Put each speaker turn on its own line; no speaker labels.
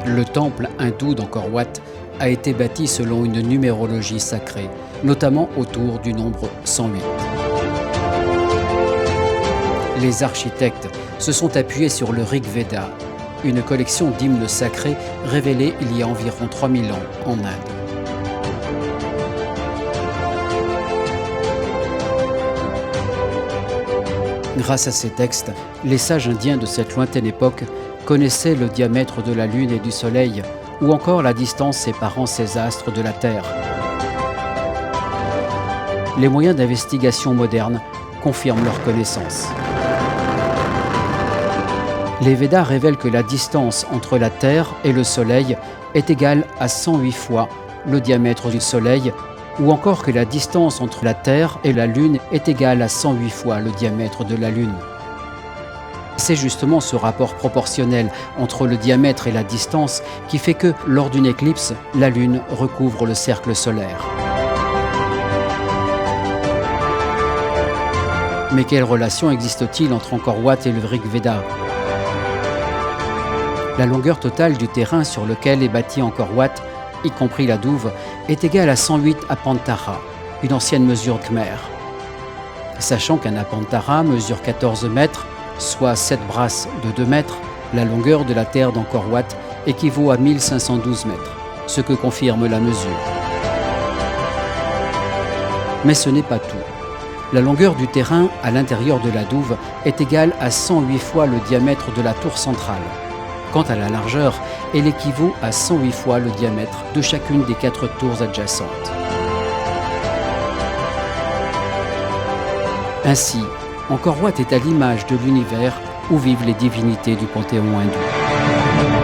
Le temple hindou d'Angkor Wat a été bâti selon une numérologie sacrée, notamment autour du nombre 108. Les architectes se sont appuyés sur le Rig Veda, une collection d'hymnes sacrés révélés il y a environ 3000 ans en Inde. Grâce à ces textes, les sages indiens de cette lointaine époque connaissaient le diamètre de la Lune et du Soleil, ou encore la distance séparant ces astres de la Terre. Les moyens d'investigation modernes confirment leur connaissance. Les Védas révèlent que la distance entre la Terre et le Soleil est égale à 108 fois le diamètre du Soleil, ou encore que la distance entre la Terre et la Lune est égale à 108 fois le diamètre de la Lune. C'est justement ce rapport proportionnel entre le diamètre et la distance qui fait que, lors d'une éclipse, la Lune recouvre le cercle solaire. Mais quelle relation existe-t-il entre Angkor Wat et le Rig Veda ? La longueur totale du terrain sur lequel est bâti Angkor Wat, y compris la douve, est égale à 108 apantara, une ancienne mesure khmer. Sachant qu'un apantara mesure 14 mètres, soit 7 brasses de 2 mètres, la longueur de la terre d'Angkor Wat équivaut à 1512 mètres, ce que confirme la mesure. Mais ce n'est pas tout. La longueur du terrain à l'intérieur de la douve est égale à 108 fois le diamètre de la tour centrale. Quant à la largeur, elle équivaut à 108 fois le diamètre de chacune des 4 tours adjacentes. Ainsi, Angkor Wat est à l'image de l'univers où vivent les divinités du panthéon hindou.